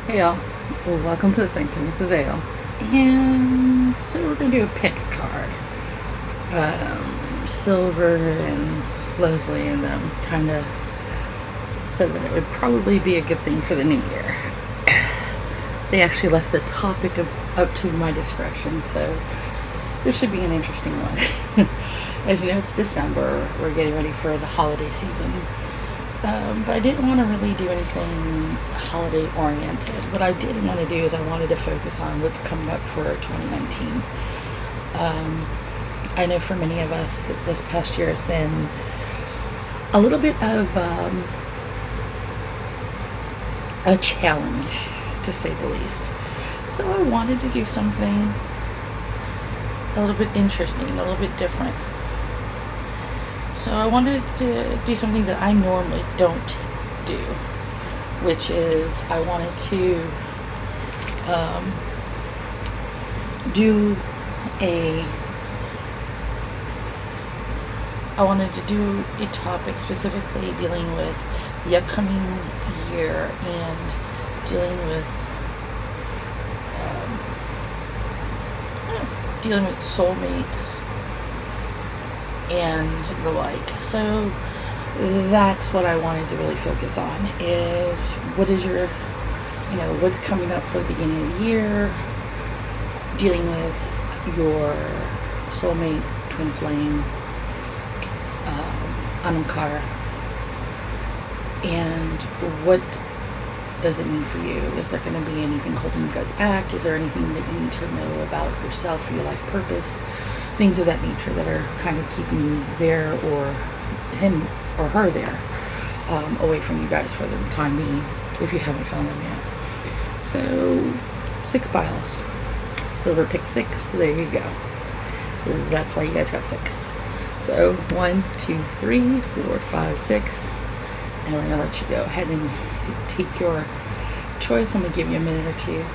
Hey y'all, well, welcome to the Sanctum. This is Ale, and so we're gonna do a pick card. Silver and Leslie and them kind of said that it would probably be a good thing for the new year. They actually left the topic up to my discretion, so this should be an interesting one. As you know, it's December. We're getting ready for the holiday season. But I didn't want to really do anything holiday oriented. What I did want to do is I wanted to focus on what's coming up for 2019. I know for many of us that this past year has been a little bit of a challenge, to say the least. So I wanted to do something a little bit interesting, a little bit different. So I wanted to do something that I normally don't do, which is I wanted to do a topic specifically dealing with the upcoming year and dealing with soulmates and the like. So that's what I wanted to really focus on, is what is your, what's coming up for the beginning of the year, dealing with your soulmate, twin flame, Anamkara, and what does it mean for you? Is there going to be anything holding you guys back? Is there anything that you need to know about yourself or your life purpose? Things of that nature that are kind of keeping you there, or him or her there, away from you guys for the time being, if you haven't found them yet. So 6 piles. Silver picked 6, so there you go. That's why you guys got 6. So 1, 2, 3, 4, 5, 6. And we're going to let you go ahead and take your choice. I'm going to give you a minute or two.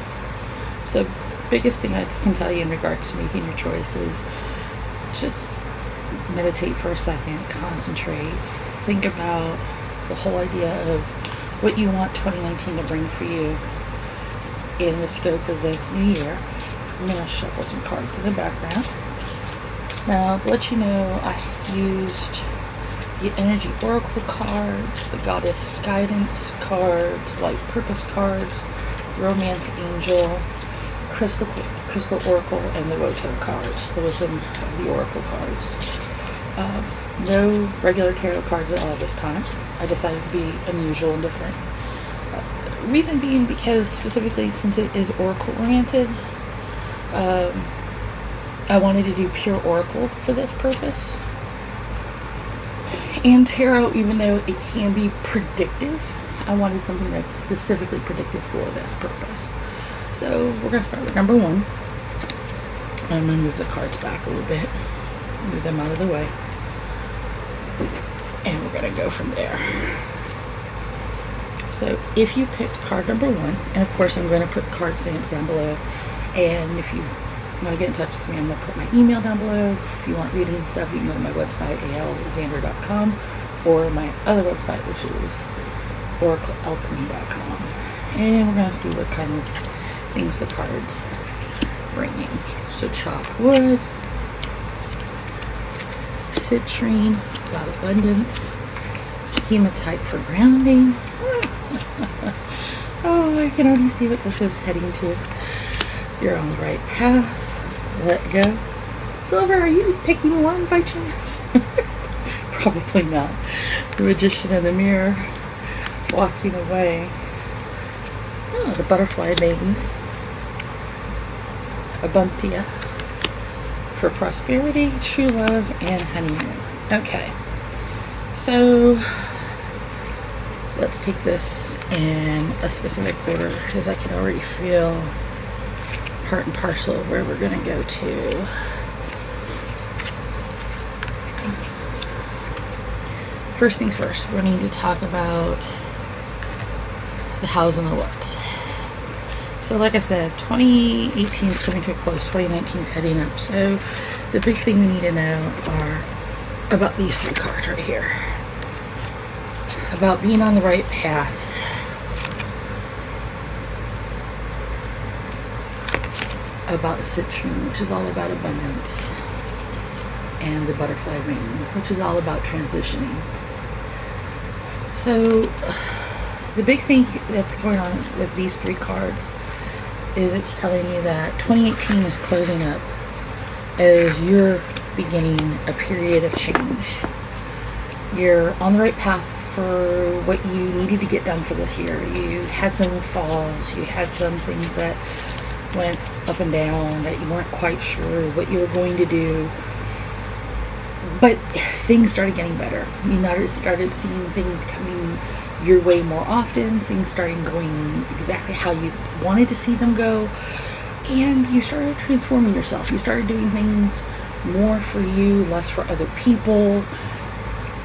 So biggest thing I can tell you in regards to making your choice is just meditate for a second, concentrate, think about the whole idea of what you want 2019 to bring for you in the scope of the new year. I'm going to shuffle some cards in the background. Now, to let you know, I used the Energy Oracle cards, the Goddess Guidance cards, Life Purpose cards, Romance Angel, Crystal Oracle, and the Woto cards. Those are the Oracle cards. No regular tarot cards at all this time. I decided to be unusual and different. Reason being because, specifically since it is Oracle oriented, I wanted to do pure Oracle for this purpose. And tarot, even though it can be predictive, I wanted something that's specifically predictive for this purpose. So we're going to start with number 1. I'm going to move the cards back a little bit, move them out of the way, and we're going to go from there. So if you picked card number 1, and of course I'm going to put card stamps down below, and if you want to get in touch with me, I'm going to put my email down below. If you want reading stuff, you can go to my website, alexander.com, or my other website, which is oraclealchemy.com. And we're going to see what kind of things the cards bring you. So chopped wood, citrine, about abundance, hematite for grounding. Oh, I can already see what this is heading to. You're on the right path. Let go. Silver, are you picking one by chance? Probably not. The Magician in the Mirror, walking away. Oh, the Butterfly Maiden. Abuntia for prosperity, true love, and honeymoon. Okay, so let's take this in a specific order, because I can already feel part and parcel of where we're going to go to. First things first, we need to talk about the hows and the whats. So like I said, 2018 is coming to a close, 2019 is heading up. So the big thing we need to know are about these 3 cards right here. About being on the right path. about the citrine, which is all about abundance, and the butterfly wing, which is all about transitioning. So the big thing that's going on with these three cards is it's telling you that 2018 is closing up as you're beginning a period of change. You're on the right path for what you needed to get done for this year. You had some falls, you had some things that went up and down, that you weren't quite sure what you were going to do, but things started getting better. You started seeing things coming your way more often, things started going exactly how you wanted to see them go, and you started transforming yourself. You started doing things more for you, less for other people,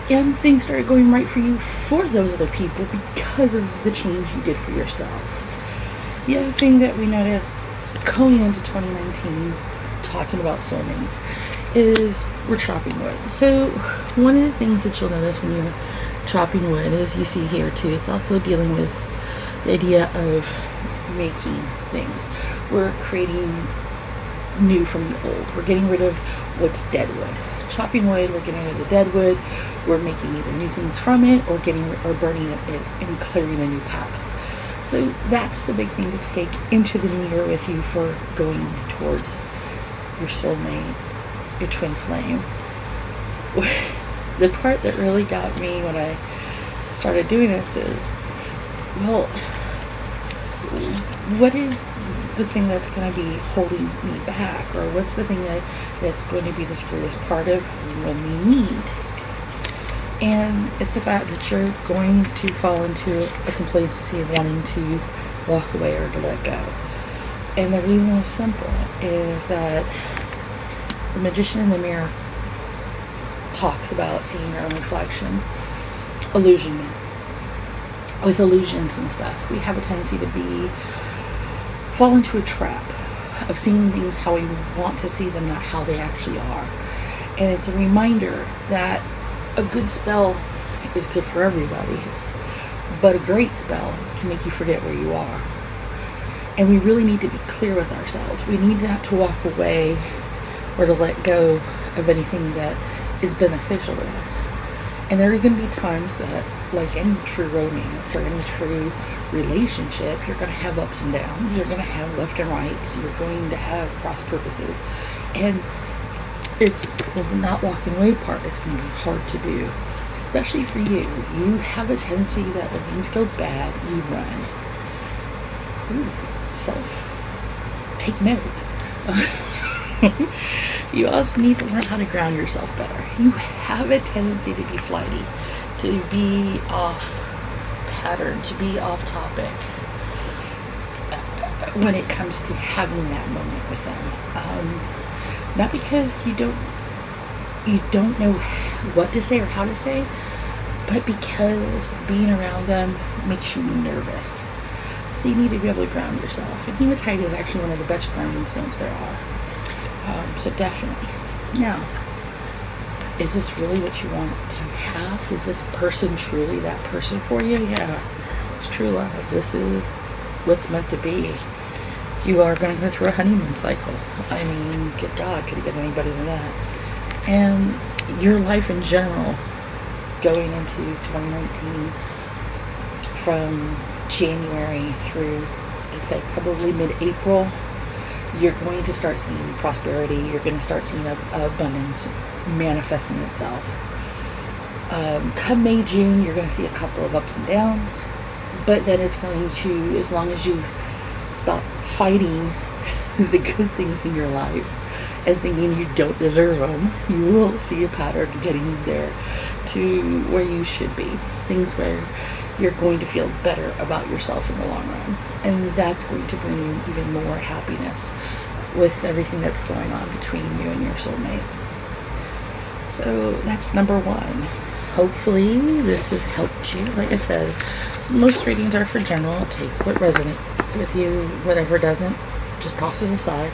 and things started going right for you for those other people because of the change you did for yourself. The other thing that we notice going into 2019, talking about soulmates, is we're chopping wood. So one of the things that you'll notice when you're chopping wood, as you see here too, it's also dealing with the idea of making things. We're creating new from the old. We're getting rid of what's dead wood. Chopping wood, we're getting rid of the dead wood. We're making either new things from it, or burning it and clearing a new path. So that's the big thing to take into the new year with you for going toward your soulmate, your twin flame. The part that really got me when I started doing this is, well, what is the thing that's going to be holding me back, or what's the thing that's going to be the scariest part of when we meet? And it's the fact that you're going to fall into a complacency of wanting to walk away or to let go. And the reason is simple, is that the Magician in the Mirror talks about seeing your own reflection, illusionment. With illusions and stuff, we have a tendency to fall into a trap of seeing things how we want to see them, not how they actually are. And it's a reminder that a good spell is good for everybody, but a great spell can make you forget where you are. And we really need to be clear with ourselves. We need not to walk away or to let go of anything that is beneficial to us. And there are going to be times that, like any true romance or any true relationship, you're going to have ups and downs. You're going to have left and rights. You're going to have cross purposes. And it's the not walking away part that's going to be hard to do, especially for you. You have a tendency that when things go bad, you run. Ooh, take note. You also need to learn how to ground yourself better. You have a tendency to be flighty, to be off pattern, to be off topic when it comes to having that moment with them. Not because you don't know what to say or how to say, but because being around them makes you nervous. So you need to be able to ground yourself. And hematite is actually one of the best grounding stones there are. So definitely. Now, is this really what you want to have? Is this person truly that person for you? Yeah, it's true love. This is what's meant to be. You are going to go through a honeymoon cycle. I mean, good God, could it get any better than that? And your life in general, going into 2019, from January through, I'd say probably mid-April, you're going to start seeing prosperity. You're going to start seeing abundance manifesting itself. Come May, June, you're going to see a couple of ups and downs, but then it's going to, as long as you stop fighting the good things in your life and thinking you don't deserve them, you will see a pattern getting there to where you should be. Things where you're going to feel better about yourself in the long run. And that's going to bring you even more happiness with everything that's going on between you and your soulmate. So that's number one. Hopefully this has helped you. Like I said, most readings are for general. Take what resonates with you. Whatever doesn't, just toss it aside.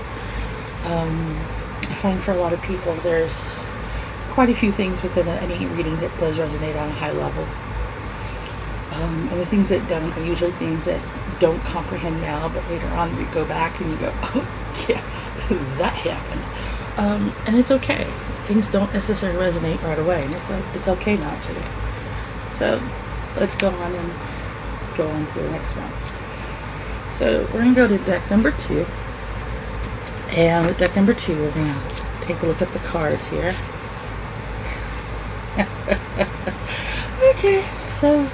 I find for a lot of people there's quite a few things within any reading that does resonate on a high level. And the things that don't are usually things that don't comprehend now, but later on you go back and you go, oh, Yeah, that happened. And it's okay. Things don't necessarily resonate right away, and it's okay not to. So let's go on and go on to the next one. So we're going to go to deck number 2. And with deck number 2, we're going to take a look at the cards here. Okay, so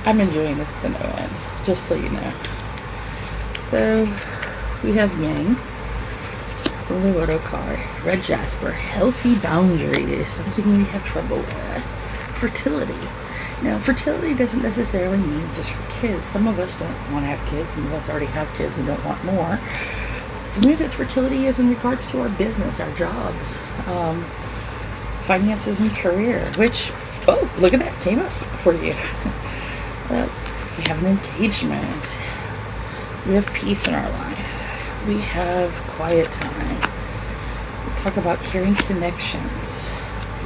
I'm enjoying this to no end, just so you know. So we have Yang, the Widow card, Red Jasper, healthy boundaries, something we have trouble with. Fertility. Now, fertility doesn't necessarily mean just for kids. Some of us don't want to have kids, some of us already have kids and don't want more. Sometimes it's fertility is in regards to our business, our jobs, finances and career, which, oh, look at that, came up for you. We have an engagement. We have peace in our life. We have quiet time. We talk about caring connections.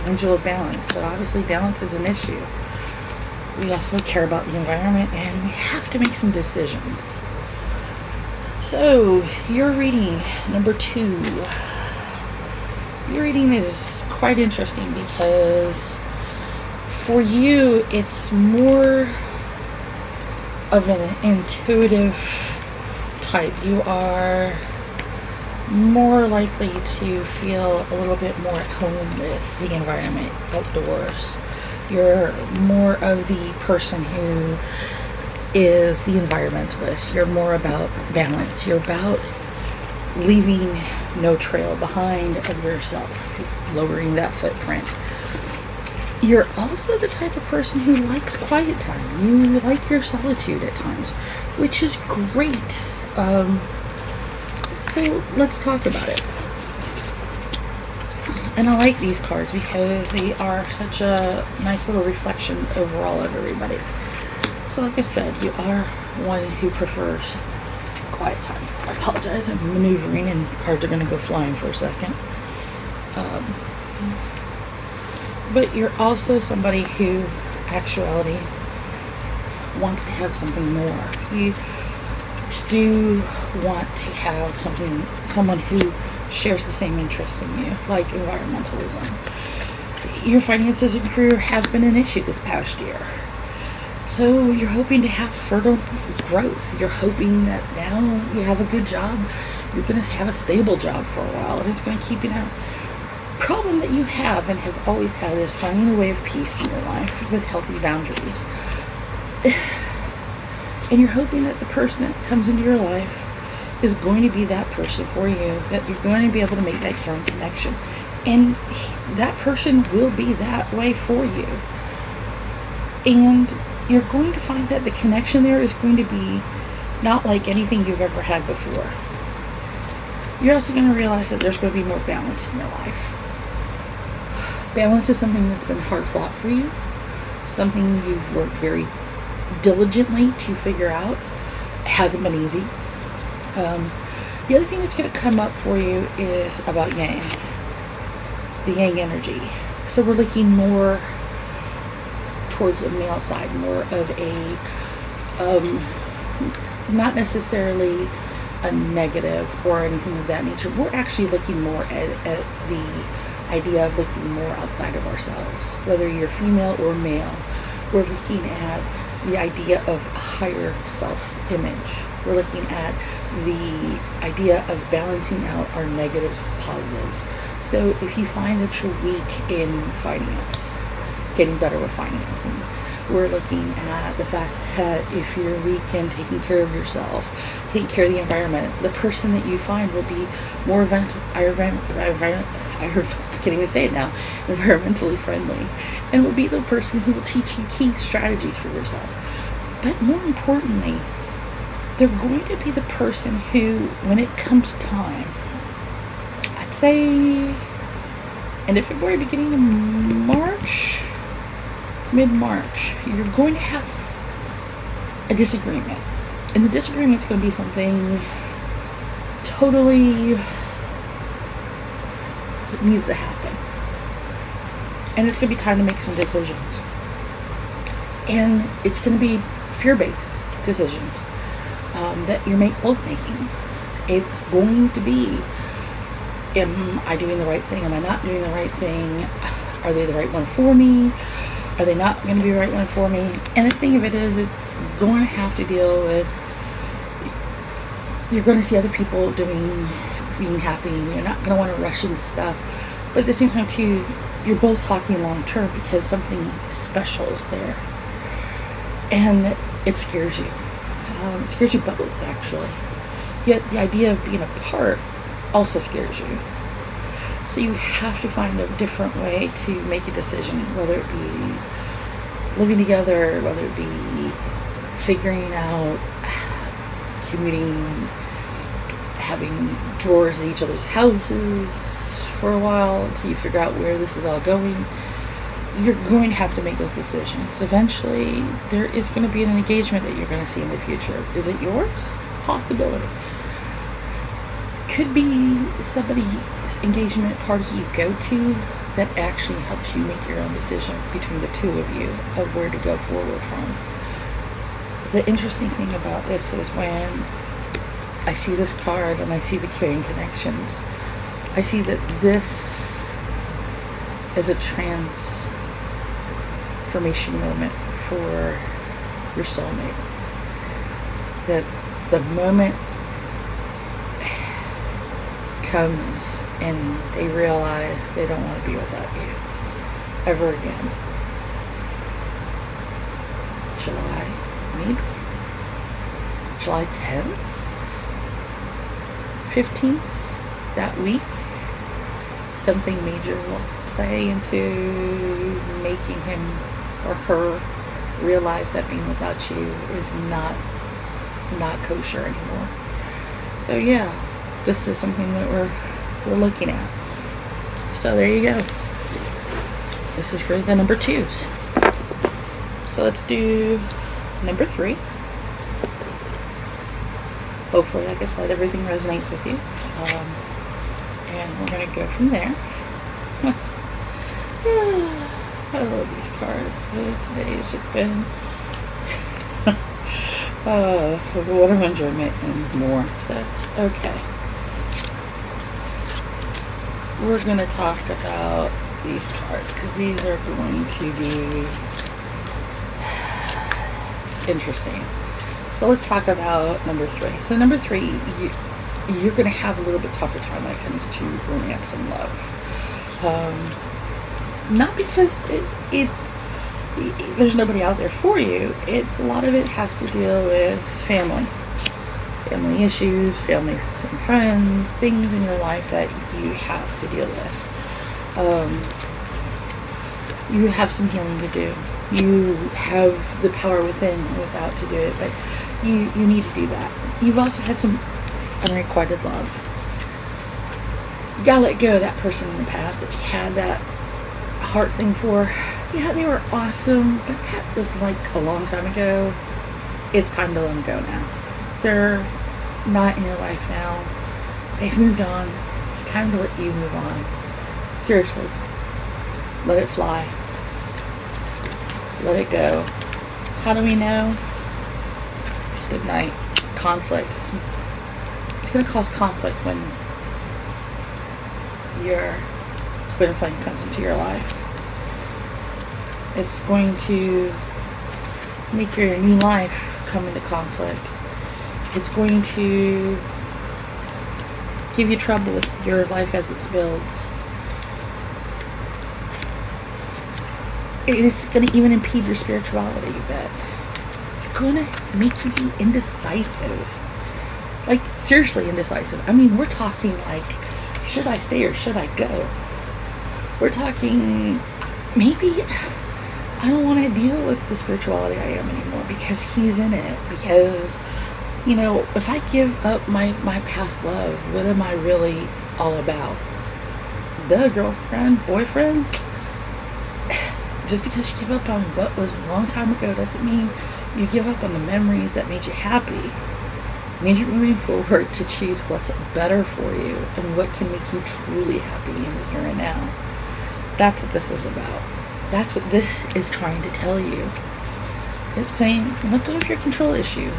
The angel of balance. So obviously balance is an issue. We also care about the environment, and we have to make some decisions. So your reading number 2. Your reading is quite interesting because for you it's more of an intuitive type. You are more likely to feel a little bit more at home with the environment outdoors. You're more of the person who is the environmentalist. You're more about balance. You're about leaving no trail behind of yourself, lowering that footprint. You're also the type of person who likes quiet time. You like your solitude at times, which is great. So let's talk about it. And I like these cards because they are such a nice little reflection overall of everybody. So like I said, you are one who prefers quiet time. I apologize, I'm maneuvering and cards are going to go flying for a second. But you're also somebody who, actuality, wants to have something more. You do want to have someone who shares the same interests in you, like environmentalism. Your finances and career have been an issue this past year. So you're hoping to have fertile growth. You're hoping that now you have a good job. You're going to have a stable job for a while, and it's going to keep you now. Problem that you have and have always had is finding a way of peace in your life with healthy boundaries. And you're hoping that the person that comes into your life is going to be that person for you, that you're going to be able to make that caring connection. And that person will be that way for you. And you're going to find that the connection there is going to be not like anything you've ever had before. You're also going to realize that there's going to be more balance in your life. Balance is something that's been hard fought for you, something you've worked very diligently to figure out. It hasn't been easy. The other thing that's going to come up for you is about Yang, the Yang energy. So we're looking more towards a male side, more of a, not necessarily a negative or anything of that nature. We're actually looking more at the idea of looking more outside of ourselves, whether you're female or male. We're looking at the idea of a higher self-image. We're looking at the idea of balancing out our negatives with positives. So if you find that you're weak in finance, getting better with financing. We're looking at the fact that if you're weak in taking care of yourself, taking care of the environment, the person that you find will be more I can't even say it now, environmentally friendly, and will be the person who will teach you key strategies for yourself. But more importantly, they're going to be the person who, when it comes time, I'd say end of February, beginning of March, mid-March, you're going to have a disagreement. And the disagreement's going to be something totally needs to happen. And it's going to be time to make some decisions. And it's going to be fear-based decisions that you're both making. It's going to be, am I doing the right thing? Am I not doing the right thing? Are they the right one for me? Are they not going to be the right one for me? And the thing of it is, it's going to have to deal with, you're going to see other people being happy, and you're not going to want to rush into stuff. But at the same time too, you're both talking long term because something special is there. And it scares you. It scares you both, actually. Yet the idea of being apart also scares you. So you have to find a different way to make a decision, whether it be living together, whether it be figuring out, commuting, having drawers at each other's houses for a while until you figure out where this is all going. You're going to have to make those decisions. Eventually, there is going to be an engagement that you're going to see in the future. Is it yours? Possibility. Could be somebody's engagement party you go to that actually helps you make your own decision between the two of you of where to go forward from. The interesting thing about this is when I see this card and I see the carrying connections, I see that this is a transformation moment for your soulmate. That the moment comes and they realize they don't want to be without you ever again. July 10th, 15th, that week, something major will play into making him or her realize that being without you is not kosher anymore. So yeah, this is something that we're looking at. So there you go. This is for the number 2s. So let's do number 3. Hopefully, like I said, everything resonates with you. And we're going to go from there. I love these cards. Today has just been what of enjoyment and more. So, okay. We're going to talk about these cards because these are going to be interesting. So let's talk about number 3. So number 3, you're going to have a little bit tougher time when it comes to romance and love. Not because it's there's nobody out there for you. It's a lot of it has to deal with family issues, family and friends, things in your life that you have to deal with. You have some healing to do. You have the power within and without to do it, but you need to do that. You've also had some unrequited love. You gotta let go of that person in the past that you had that heart thing for. Yeah, they were awesome, but that was like a long time ago. It's time to let them go now. They're not in your life now. They've moved on. It's time to let you move on. Seriously. Let it fly. Let it go. How do we know? Just ignite conflict. It's going to cause conflict when your twin flame comes into your life. It's going to make your new life come into conflict. It's going to give you trouble with your life as it builds. It's going to even impede your spirituality, you bet. It's going to make you be indecisive. Like, seriously indecisive. I mean, we're talking like, should I stay or should I go? We're talking, maybe I don't want to deal with the spirituality I am anymore because he's in it. Because, you know, if I give up my past love, what am I really all about? The girlfriend, boyfriend? Just because you give up on what was a long time ago doesn't mean you give up on the memories that made you happy. It means you're moving forward to choose what's better for you and what can make you truly happy in the here and now. That's what this is about. That's what this is trying to tell you. It's saying, let go of your control issues.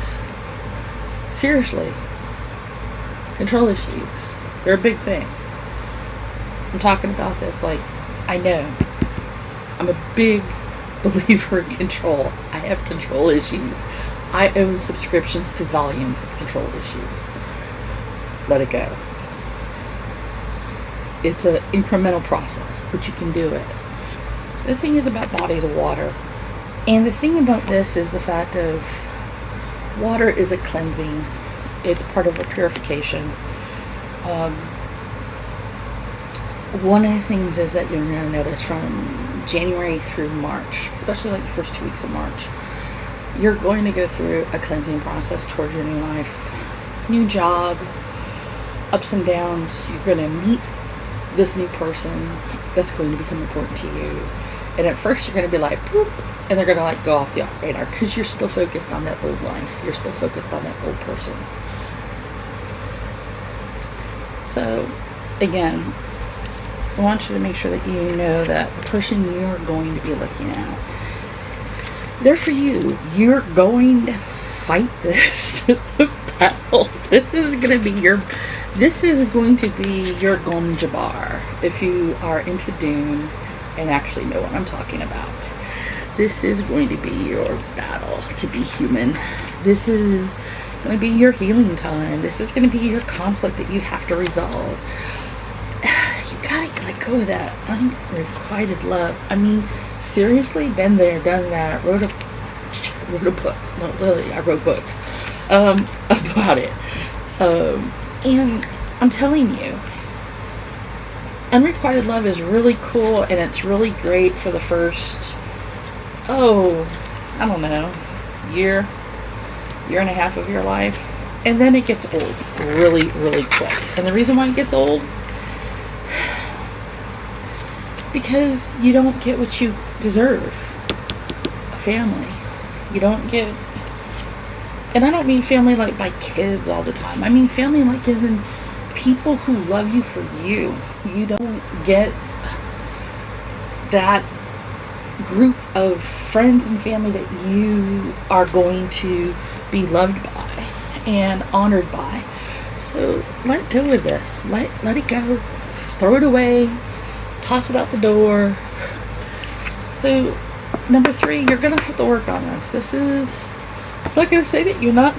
Seriously. Control issues. They're a big thing. I'm talking about this like I know. I'm a big believer in control. I have control issues. I own subscriptions to volumes of control issues. Let it go. It's an incremental process, but you can do it. The thing is about bodies of water. And the thing about this is the fact of water is a cleansing. It's part of a purification. One of the things is that you're going to notice from January through March, especially like the first 2 weeks of March, you're going to go through a cleansing process towards your new life, new job, ups and downs. You're going to meet this new person that's going to become important to you. And at first you're going to be like, boop, and they're going to like go off the radar because you're still focused on that old life. You're still focused on that old person. So, again, I want you to make sure that you know that the person you're going to be looking at, they're for you. You're going to fight this battle. This is going to be your Gon Jabbar if you are into Dune and actually know what I'm talking about. This is going to be your battle to be human. This is going to be your healing time. This is going to be your conflict that you have to resolve. You gotta let go of that unrequited love. I mean, seriously, been there, done that. Wrote a book. No, literally, I wrote books about it. And I'm telling you, unrequited love is really cool, and it's really great for the first, I don't know, year and a half of your life. And then it gets old really, really quick. And the reason why it gets old, because you don't get what you deserve. A family. You don't get, and I don't mean family like by kids all the time. I mean family like as in people who love you for you. You don't get that group of friends and family that you are going to be loved by and honored by. So let go of this. Let it go. Throw it away. Toss it out the door. So number 3, you're gonna have to work on this. It's not gonna say that you're not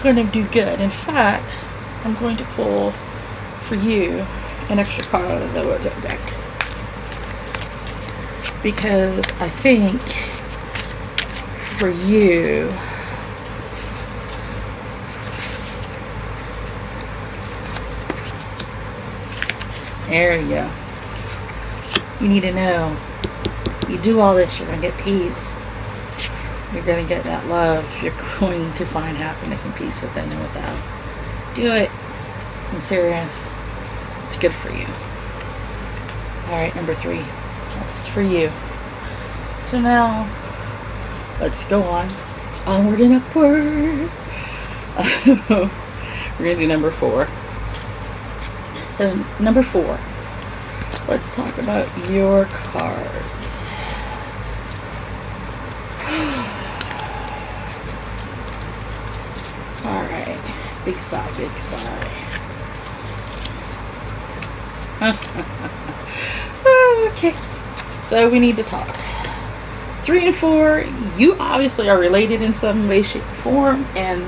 gonna do good. In fact, I'm going to pull for you an extra card out of the deck, because I think for you, there you go. You need to know, you do all this, you're going to get peace. You're going to get that love. You're going to find happiness and peace within and without. Do it. I'm serious. It's good for you. Alright, number 3. That's for you. So now, let's go on. Onward and upward. We're going to do number 4. So, number 4. Let's talk about your cards. Alright. Big sigh, big sigh. Okay. So we need to talk. 3 and 4, you obviously are related in some way, shape, or form, and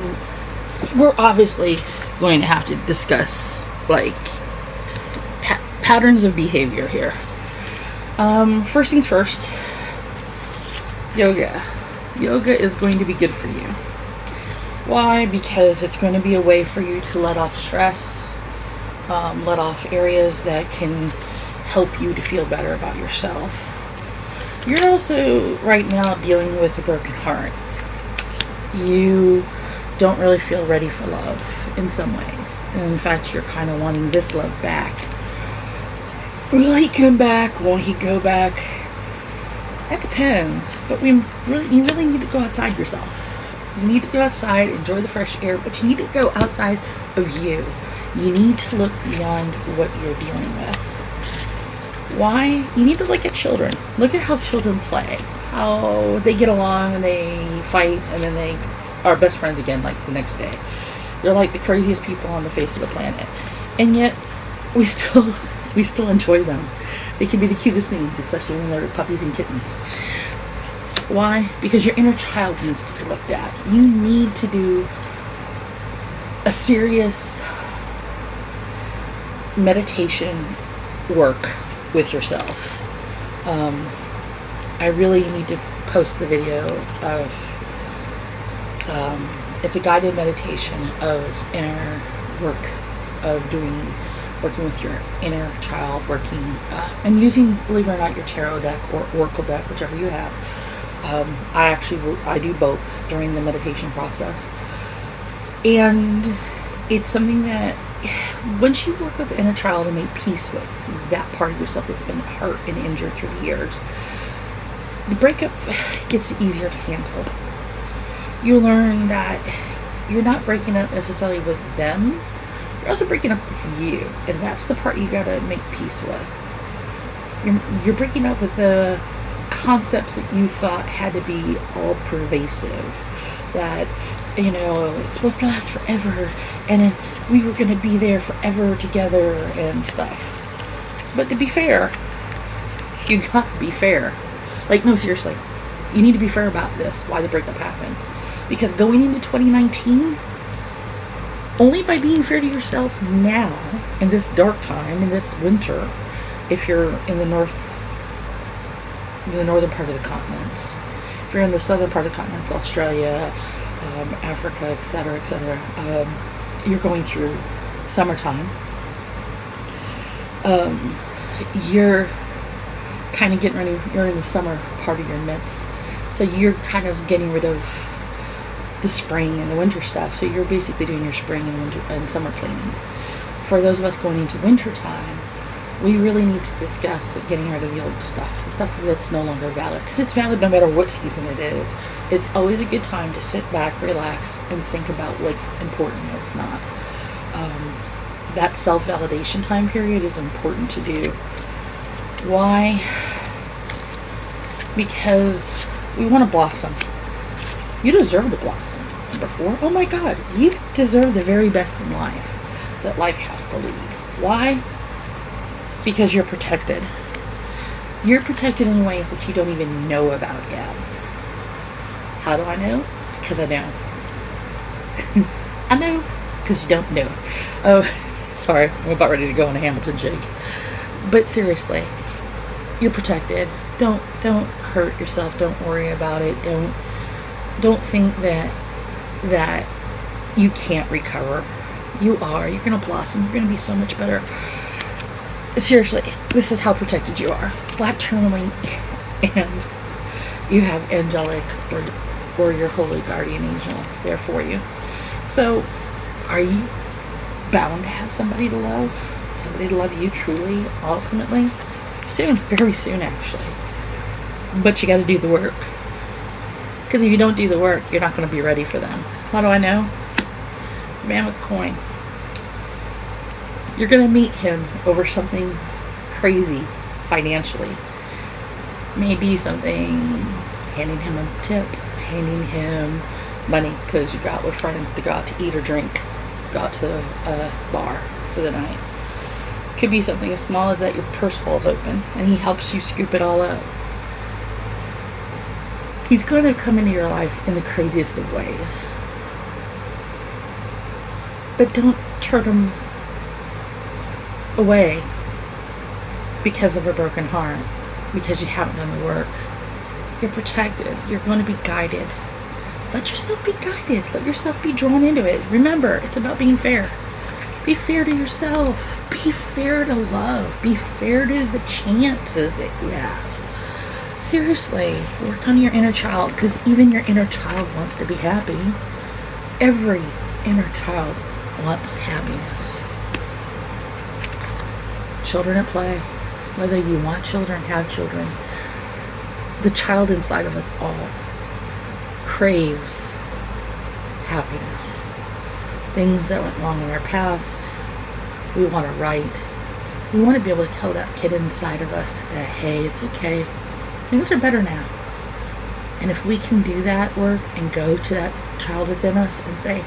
we're obviously going to have to discuss, like, patterns of behavior here. First things first, yoga. Yoga is going to be good for you. Why? Because it's going to be a way for you to let off stress, let off areas that can help you to feel better about yourself. You're also right now dealing with a broken heart. You don't really feel ready for love in some ways. And in fact, you're kind of wanting this love back. Will he come back? Won't he go back? That depends. But you really need to go outside yourself. You need to go outside, enjoy the fresh air, but you need to go outside of you. You need to look beyond what you're dealing with. Why? You need to look at children. Look at how children play. How they get along and they fight and then they are best friends again like the next day. They're like the craziest people on the face of the planet. And yet, we still enjoy them. They can be the cutest things, especially when they're puppies and kittens. Why? Because your inner child needs to be looked at. You need to do a serious meditation work with yourself. I really need to post the video of it's a guided meditation of inner work, of working with your inner child, working and using, believe it or not, your tarot deck or oracle deck, whichever you have. I do both during the meditation process, and it's something that once you work with the inner child and make peace with that part of yourself that's been hurt and injured through the years, the breakup gets easier to handle. You learn that you're not breaking up necessarily with them, you're also breaking up with you, and that's the part you gotta make peace with. You're breaking up with the concepts that you thought had to be all pervasive, that it's supposed to last forever, and we were going to be there forever together and stuff. But to be fair, you got to be fair. Like, no, seriously, you need to be fair about this, why the breakup happened. Because going into 2019, only by being fair to yourself now, in this dark time, in this winter, if you're in the northern part of the continents, if you're in the southern part of the continents, Australia, Africa, etc., you're going through summertime. You're kind of getting ready. You're in the summer part of your midst, so you're kind of getting rid of the spring and the winter stuff. So you're basically doing your spring and winter and summer cleaning. For those of us going into winter time, we really need to discuss getting rid of the old stuff, the stuff that's no longer valid, because it's valid no matter what season it is. It's always a good time to sit back, relax, and think about what's important and what's not. That self-validation time period is important to do. Why? Because we want to blossom. You deserve to blossom. Number 4, oh my God, you deserve the very best in life that life has to lead. Why? Because you're protected. You're protected in ways that you don't even know about yet. How do I know? Because I know. I know because you don't know. Oh, sorry, I'm about ready to go on a Hamilton shake. But seriously, you're protected. Don't hurt yourself. Don't worry about it. Don't think that you can't recover. You are. You're gonna blossom. You're gonna be so much better. Seriously, this is how protected you are. Black tourmaline, and you have angelic or your holy guardian angel there for you. So, are you bound to have somebody to love? Somebody to love you truly, ultimately? Soon, very soon actually. But you gotta do the work. Because if you don't do the work, you're not going to be ready for them. How do I know? Man with a coin. You're going to meet him over something crazy financially. Maybe something, handing him a tip, handing him money because you go out with friends to go out to eat or drink, go out to a bar for the night. Could be something as small as that your purse falls open and he helps you scoop it all up. He's going to come into your life in the craziest of ways. But don't turn him away because of a broken heart, because you haven't done the work. You're protected. You're going to be guided. Let yourself be guided. Let yourself be drawn into it. Remember, it's about being fair. Be fair to yourself. Be fair to love. Be fair to the chances that you have. Seriously, work on your inner child, because even your inner child wants to be happy. Every inner child wants happiness. Children at play, whether you want children, have children, the child inside of us all craves happiness. Things that went wrong in our past, we want to right. We want to be able to tell that kid inside of us that, hey, it's okay. Things are better now. And if we can do that work and go to that child within us and say,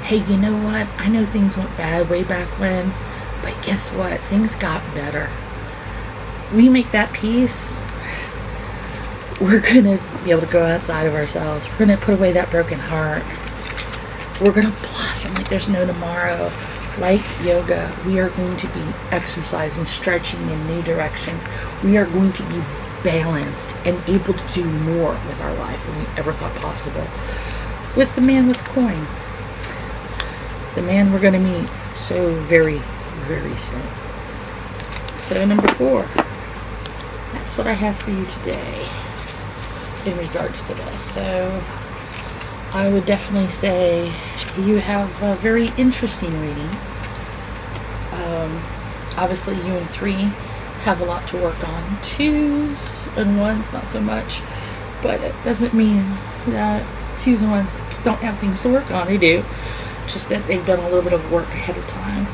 hey, you know what? I know things went bad way back when, but guess what? Things got better. We make that peace, we're going to be able to go outside of ourselves. We're going to put away that broken heart. We're going to blossom like there's no tomorrow. Like yoga, we are going to be exercising, stretching in new directions. We are going to be balanced and able to do more with our life than we ever thought possible. With the man with the coin. The man we're going to meet so very, very soon. So number 4. That's what I have for you today in regards to this. So I would definitely say you have a very interesting reading. Obviously you and 3 have a lot to work on. 2s and 1s not so much, but it doesn't mean that 2s and 1s don't have things to work on. They do, just that they've done a little bit of work ahead of time.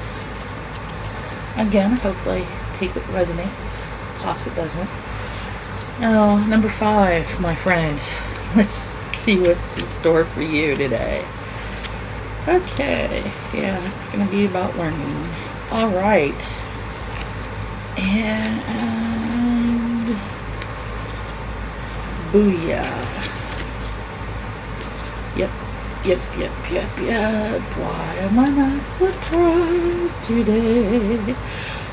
Again, hopefully take what resonates, toss what doesn't. Now, number 5, my friend. Let's see what's in store for you today. Okay, yeah, it's going to be about learning. All right. And booyah. Yep. Why am I not surprised today?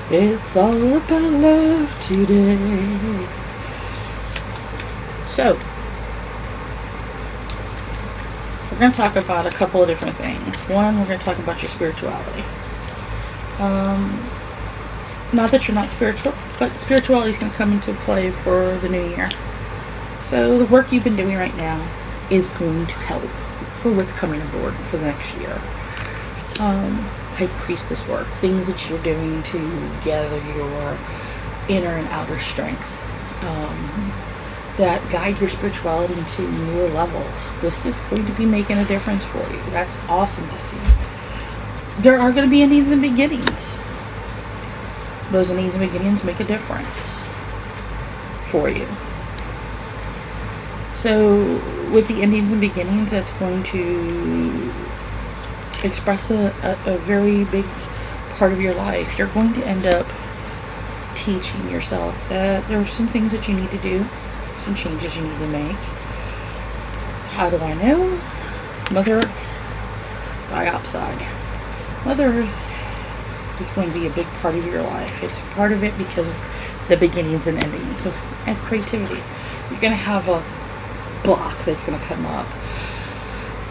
It's all about love today. So, we're going to talk about a couple of different things. One, we're going to talk about your spirituality. Not that you're not spiritual, but spirituality is going to come into play for the new year. So the work you've been doing right now is going to help for what's coming aboard for the next year. High priestess work, things that you're doing to gather your inner and outer strengths that guide your spirituality into newer levels. This is going to be making a difference for you. That's awesome to see. There are going to be endings and beginnings. Those endings and beginnings make a difference for you. So with the endings and beginnings, that's going to express a very big part of your life. You're going to end up teaching yourself that there are some things that you need to do, some changes you need to make. How do I know? Mother Earth, diopside. Mother Earth is going to be a big part of your life. It's part of it because of the beginnings and endings and creativity. You're going to have a block that's going to come up.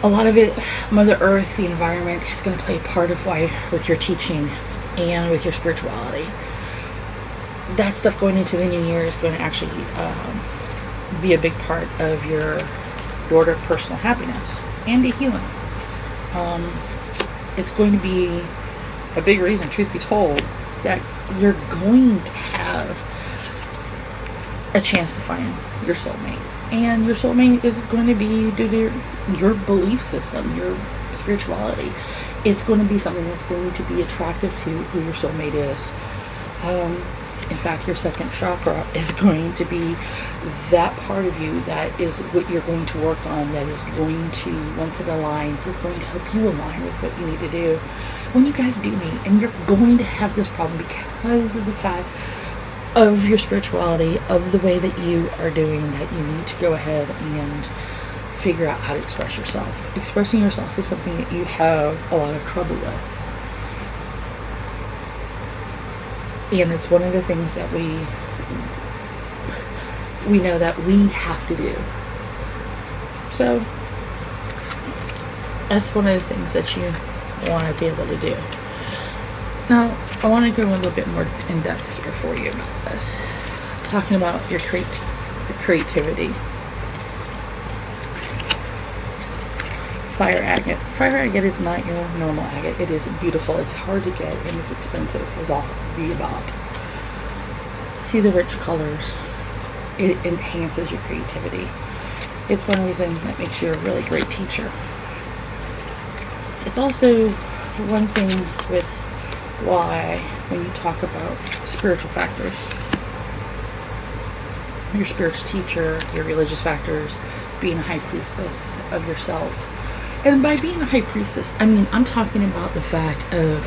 A lot of it, Mother Earth, the environment, is going to play a part of why with your teaching and with your spirituality. That stuff going into the new year is going to actually be a big part of your daughter personal happiness and the healing. It's going to be a big reason, truth be told, that you're going to have a chance to find your soulmate. And your soulmate is going to be due to your belief system, your spirituality. It's going to be something that's going to be attractive to who your soulmate is. In fact, your second chakra is going to be that part of you that is what you're going to work on, that is going to, once it aligns, is going to help you align with what you need to do. When you guys do meet, and you're going to have this problem because of the fact of your spirituality, of the way that you are doing, that you need to go ahead and figure out how to express yourself. Expressing yourself is something that you have a lot of trouble with. And it's one of the things that we know that we have to do. So that's one of the things that you want to be able to do. Now, I want to go a little bit more in depth here for you about this. Talking about your creativity. Fire agate. Fire agate is not your normal agate. It is beautiful. It's hard to get and it's expensive as all the above. See the rich colors. It enhances your creativity. It's one reason that makes you a really great teacher. It's also one thing with why when you talk about spiritual factors, your spiritual teacher, your religious factors, being a high priestess of yourself, And by being a high priestess, I mean, I'm talking about the fact of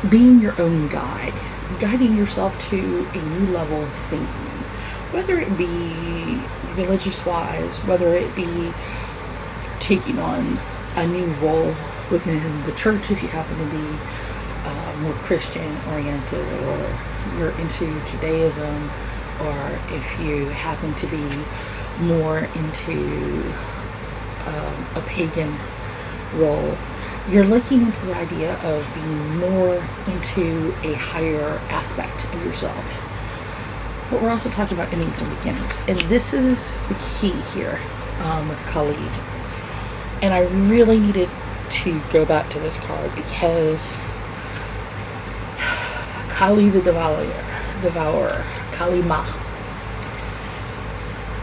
being your own guide, guiding yourself to a new level of thinking, whether it be religious wise, whether it be taking on a new role within the church if you happen to be more Christian oriented, or you're into Judaism, or if you happen to be more into a pagan role. You're looking into the idea of being more into a higher aspect of yourself. But we're also talking about endings and beginnings. And this is the key here with Kali. And I really needed to go back to this card because Kali the Devourer, Kali Ma.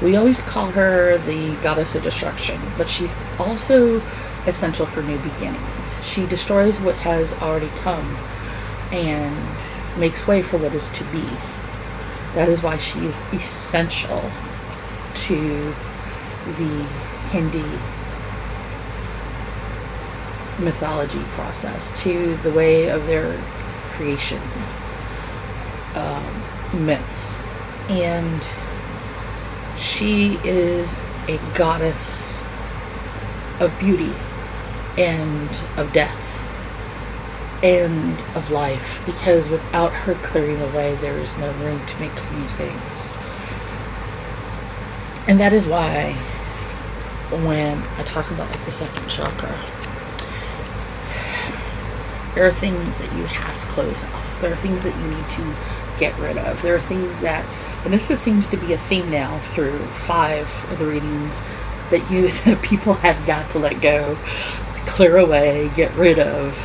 We always call her the goddess of destruction, but she's also essential for new beginnings. She destroys what has already come and makes way for what is to be. That is why she is essential to the Hindi mythology process, to the way of their creation myths. And she is a goddess of beauty and of death and of life, because without her clearing the way, there is no room to make new things. And that is why when I talk about like the second chakra, there are things that you have to close off. There are things that you need to get rid of. There are things that, and this seems to be a theme now through 5 of the readings, that people have got to let go, clear away, get rid of,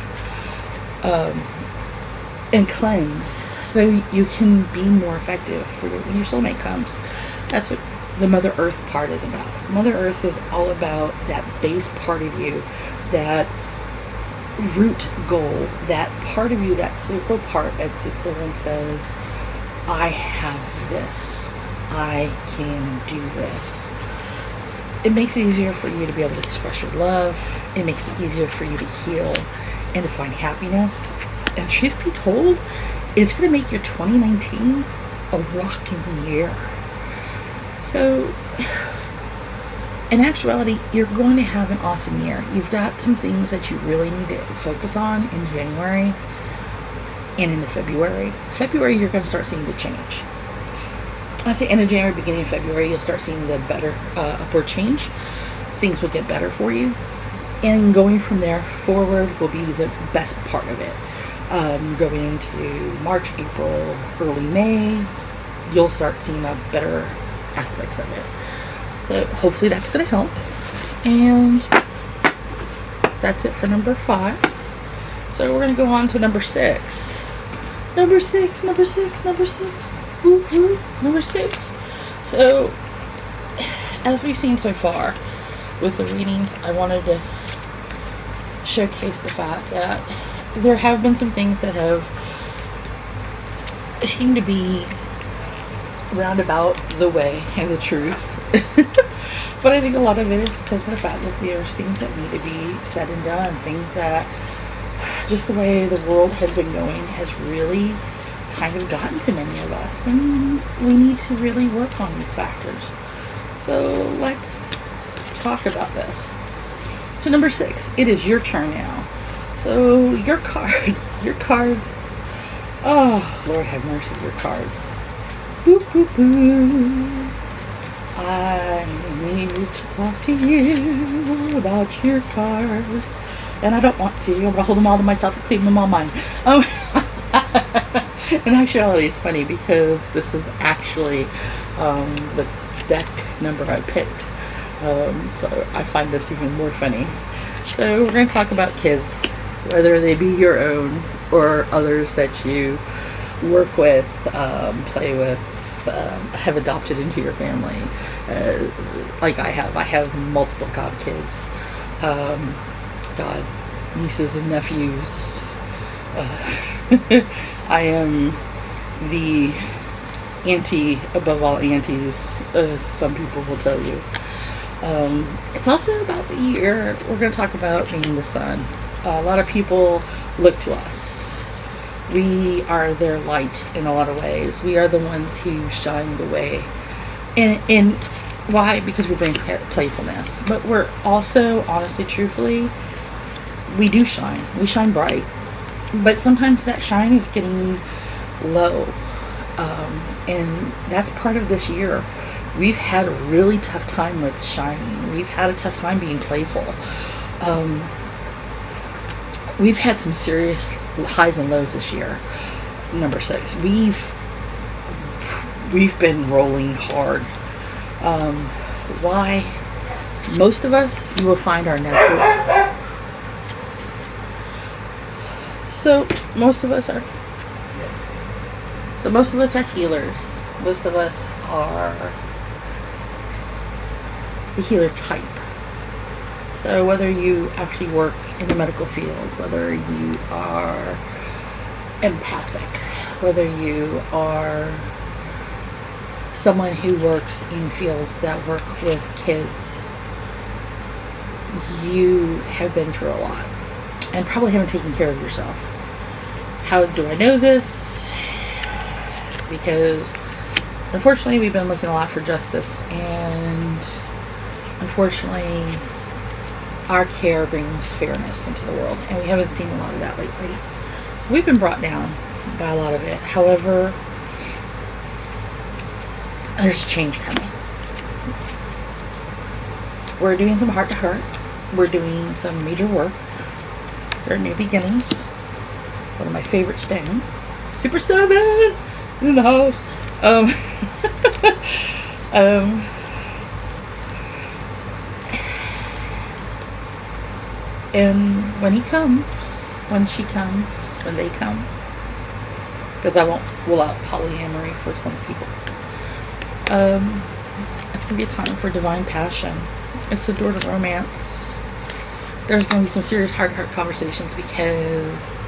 and cleanse, so you can be more effective when your soulmate comes. That's what the Mother Earth part is about. Mother Earth is all about that base part of you, that root goal, that part of you, that sacral part that sits there and says, I have this, I can do this. It makes it easier for you to be able to express your love. It makes it easier for you to heal and to find happiness. And truth be told, it's going to make your 2019 a rocking year. So, in actuality, you're going to have an awesome year. You've got some things that you really need to focus on in January and into February. February, you're going to start seeing the change. I'd say end of January, beginning of February, you'll start seeing the better upward change. Things will get better for you. And going from there forward will be the best part of it. Going into March, April, early May, you'll start seeing better aspects of it. So hopefully that's going to help. And that's it for number 5. So we're going to go on to number 6. Number 6. Woo-hoo. Number 6. So, as we've seen so far with the readings, I wanted to showcase the fact that there have been some things that have seemed to be roundabout the way and the truth. But I think a lot of it is because of the fact that there's things that need to be said and done, things that just the way the world has been going has really kind of gotten to many of us, and we need to really work on these factors. So let's talk about this. So number 6, it is your turn now. So your cards, oh Lord have mercy, your cards. Boop, boop, boop. I need to talk to you about your cards. And I don't want to. I'm going to hold them all to myself and clean them all mine. In actuality, it's funny because this is actually the deck number I picked. So I find this even more funny. So we're going to talk about kids, whether they be your own or others that you work with, play with, have adopted into your family. Like I have. I have multiple godkids. Nieces and nephews. I am the auntie above all aunties, as some people will tell you. It's also about the year. We're going to talk about being the sun. A lot of people look to us. We are their light in a lot of ways. We are the ones who shine the way. And why? Because we bring playfulness. But we're also, honestly, truthfully, we do shine. We shine bright. But sometimes that shine is getting low. And that's part of this year. We've had a really tough time with shining. We've had a tough time being playful. We've had some serious highs and lows this year. Number 6. We've been rolling hard. Why? Most of us, you will find our natural. Most of us are healers. Most of us are the healer type. So whether you actually work in the medical field, whether you are empathic, whether you are someone who works in fields that work with kids, you have been through a lot and probably haven't taken care of yourself. How do I know this? Because unfortunately we've been looking a lot for justice, and unfortunately our care brings fairness into the world, and we haven't seen a lot of that lately. So we've been brought down by a lot of it. However, there's change coming. We're doing some heart to heart. We're doing some major work. There are new beginnings. One of my favorite stands, Super 7 in the house. And when he comes, when she comes, when they come, because I won't rule out polyamory for some people. It's going to be a time for divine passion. It's the door to romance. There's going to be some serious heart-to-heart conversations, because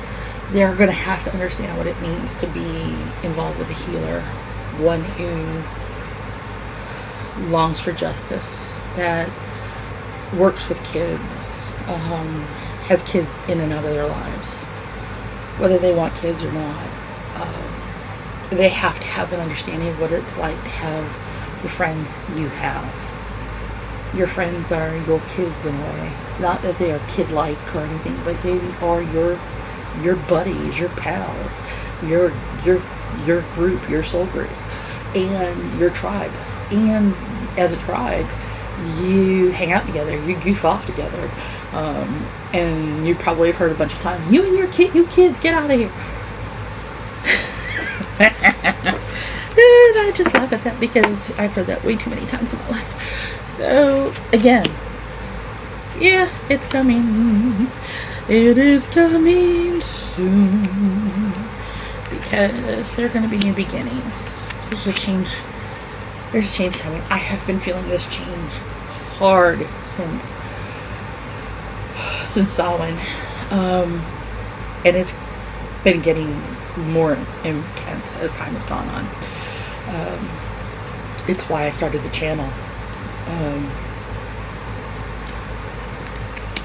they're going to have to understand what it means to be involved with a healer. One who longs for justice, that works with kids, has kids in and out of their lives, whether they want kids or not. They have to have an understanding of what it's like to have the friends you have. Your friends are your kids in a way. Not that they are kid-like or anything, but they are your buddies, your pals, your group, your soul group, and your tribe. And as a tribe, you hang out together, you goof off together, and you probably have heard a bunch of times, you and you kids, get out of here. And I just laugh at that because I've heard that way too many times in my life. So again, yeah, it's coming. It is coming soon, because there are going to be new beginnings. There's a change coming. I have been feeling this change hard since Samhain, and it's been getting more intense as time has gone on. It's why I started the channel.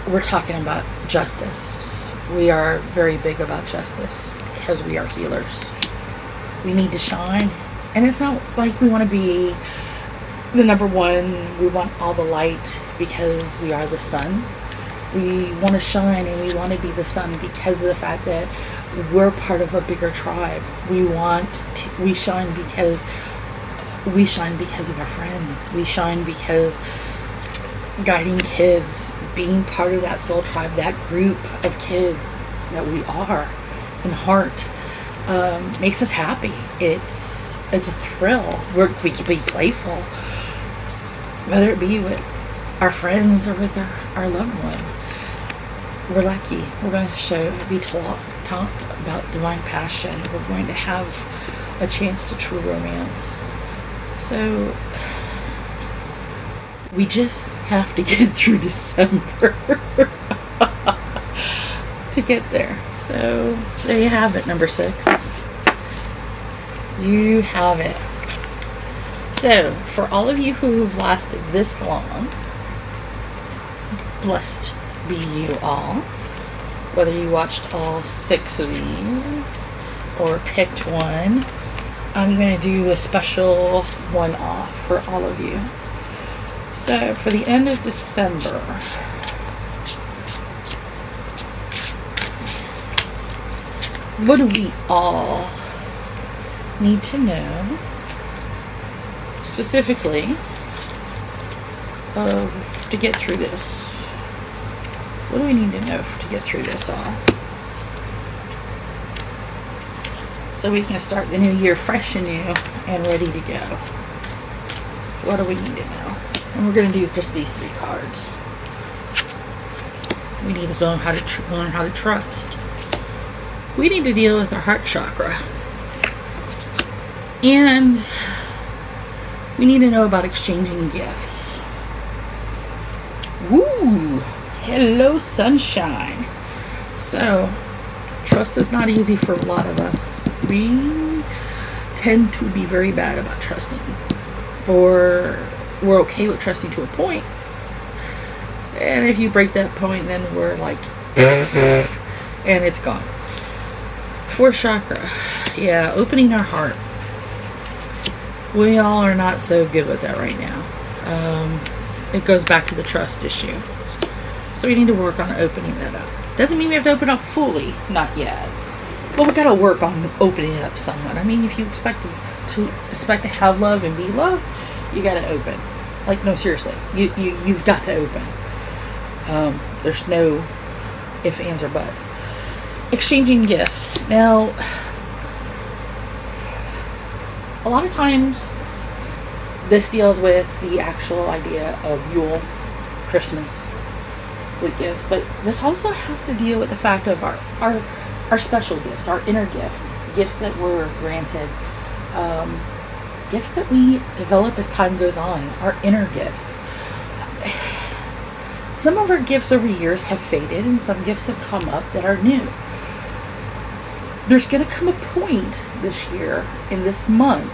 We're talking about justice. We are very big about justice because we are healers. We need to shine, and it's not like we want to be the number one. We want all the light because we are the sun. We want to shine, and we want to be the sun because of the fact that we're part of a bigger tribe. We shine because of our friends. We shine because guiding kids, being part of that soul tribe, that group of kids that we are in heart, makes us happy. It's a thrill. We can be playful, whether it be with our friends or with our loved one. We're lucky. We're going to be taught about divine passion. We're going to have a chance to true romance. So we just have to get through December to get there. So there you have it, number 6. You have it. So for all of you who've lasted this long, Blessed be you all. Whether you watched all 6 of these or picked one, I'm going to do a special one-off for all of you. So for the end of December, what do we all need to know specifically to get through this? What do we need to know to get through this all? So we can start the new year fresh and new and ready to go. What do we need to know? And we're going to do just these 3 cards. We need to learn how to trust. We need to deal with our heart chakra. And we need to know about exchanging gifts. Woo! Hello, sunshine. So, trust is not easy for a lot of us. We tend to be very bad about trusting. Or we're okay with trusting to a point. And if you break that point, then we're like, and it's gone. 4th chakra. Yeah, opening our heart. We all are not so good with that right now. It goes back to the trust issue. So we need to work on opening that up. Doesn't mean we have to open up fully. Not yet. But we got to work on opening it up somewhat. I mean, if you expect to have love and be loved, you got to open. Like, no, seriously. You've got to open. There's no ifs, ands, or buts. Exchanging gifts. Now, a lot of times this deals with the actual idea of Yule, Christmas, with gifts, but this also has to deal with the fact of our special gifts, our inner gifts that were granted, gifts that we develop as time goes on, our inner gifts. Some of our gifts over years have faded, and some gifts have come up that are new. There's going to come a point this year, in this month,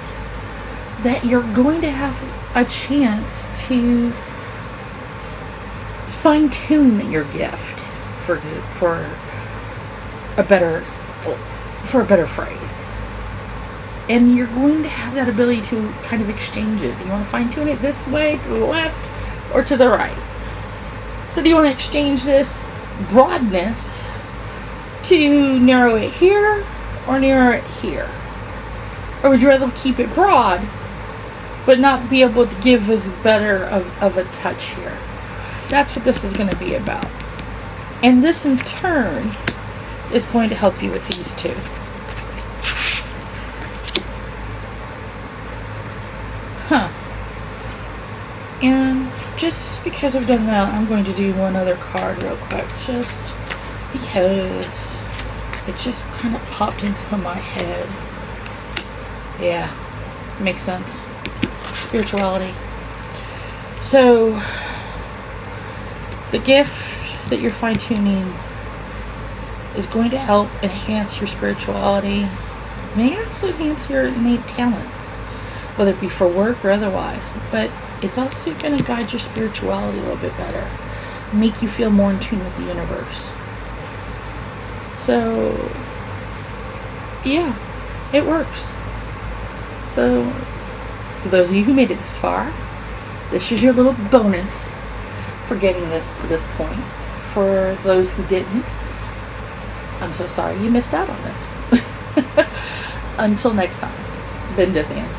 that you're going to have a chance to fine-tune your gift, for a better phrase. And you're going to have that ability to kind of exchange it. You want to fine-tune it this way, to the left, or to the right? So do you want to exchange this broadness to narrow it here, or narrow it here? Or would you rather keep it broad, but not be able to give as better of a touch here? That's what this is going to be about. And this in turn is going to help you with these 2. And just because I've done that, I'm going to do one other card real quick, just because it just kind of popped into my head. Yeah, makes sense. Spirituality. So, the gift that you're fine-tuning is going to help enhance your spirituality. May also enhance your innate talents, whether it be for work or otherwise. But it's also going to guide your spirituality a little bit better, make you feel more in tune with the universe. So, yeah, it works. So, for those of you who made it this far, this is your little bonus for getting this to this point. For those who didn't, I'm so sorry you missed out on this. Until next time, Been Dithian.